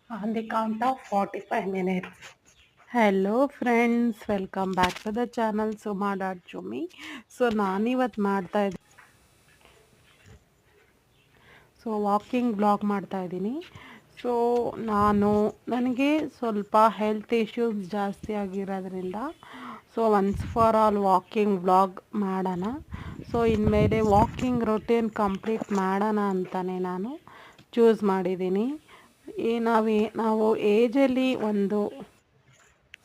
on the count of 45 minutes. Hello friends, welcome back to the channel Suma dot ಜುಮಿ. So ನಾನಿವತ್ತು walking blog ಮಾಡ್ತಾ ಇದ್ದೀನಿ. So ನನಗೆ ಸ್ವಲ್ಪ ಹೆಲ್ತ್ ಇಶ್ಯೂಸ್ ಜಾಸ್ತಿ ಆಗಿರೋದ್ರಿಂದ once for all walking blog ಮಾಡೋಣ. ಇನ್ಮೇಲೆ ವಾಕಿಂಗ್ ರೊಟೀನ್ ಕಂಪ್ಲೀಟ್ ಮಾಡೋಣ ಅಂತಲೇ ನಾನು ಚೂಸ್ ಮಾಡಿದ್ದೀನಿ. ನಾವು ಏಜಲ್ಲಿ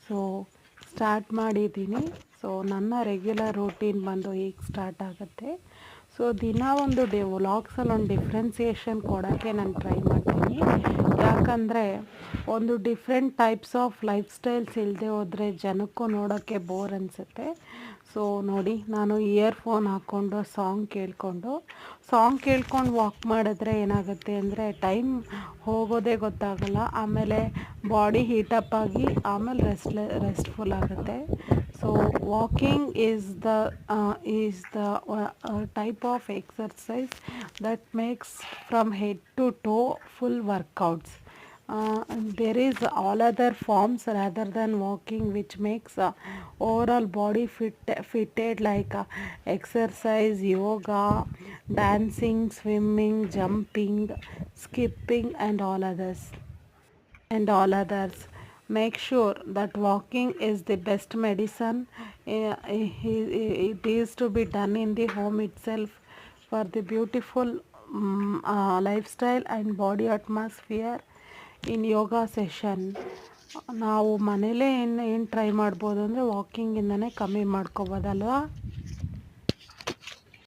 ಸೊ ಸ್ಟಾರ್ಟ್ ಮಾಡಿದ್ದೀನಿ. ನನ್ನ ರೆಗ್ಯುಲರ್ ರೂಟೀನ್ ಬಂದು ಈಗ ಸ್ಟಾರ್ಟ್ ಆಗುತ್ತೆ. ದಿನ ಒಂದು ವ್ಲಾಗ್ಸಲ್ಲಿ ಒಂದು ಡಿಫ್ರೆನ್ಸಿಯೇಷನ್ ಕೊಡೋಕ್ಕೆ ನಾನು ಟ್ರೈ ಮಾಡ್ತೀನಿ. ಯಾಕಂದರೆ ಒಂದು different types of life styles ಇಲ್ಲದೆ ಹೋದರೆ ಜನಕ್ಕೂ ನೋಡೋಕ್ಕೆ ಬೋರ್ ಅನಿಸುತ್ತೆ. ನೋಡಿ, ನಾನು ಇಯರ್ಫೋನ್ ಹಾಕ್ಕೊಂಡು ಸಾಂಗ್ ಕೇಳ್ಕೊಂಡು ವಾಕ್ ಮಾಡಿದ್ರೆ ಏನಾಗುತ್ತೆ ಅಂದರೆ ಟೈಮ್ ಹೋಗೋದೇ ಗೊತ್ತಾಗಲ್ಲ. ಆಮೇಲೆ ಬಾಡಿ ಹೀಟಪ್ ಆಗಿ ಆಮೇಲೆ ರೆಸ್ಟ್ಫುಲ್ ಆಗುತ್ತೆ. Walking is the type of exercise that makes from head to toe full workouts. There is all other forms rather than walking which makes overall body fitted like exercise, yoga, dancing, swimming, jumping, skipping and all others. Make sure that walking is the best medicine. It is to be done in the home itself for the beautiful lifestyle and body atmosphere. In yoga session ನಾವು ಮನೇಲೇ ಏನು try ಮಾಡ್ಬೋದು ಅಂದರೆ ವಾಕಿಂಗಿಂದನೇ ಕಮ್ಮಿ ಮಾಡ್ಕೋಬೋದಲ್ವಾ.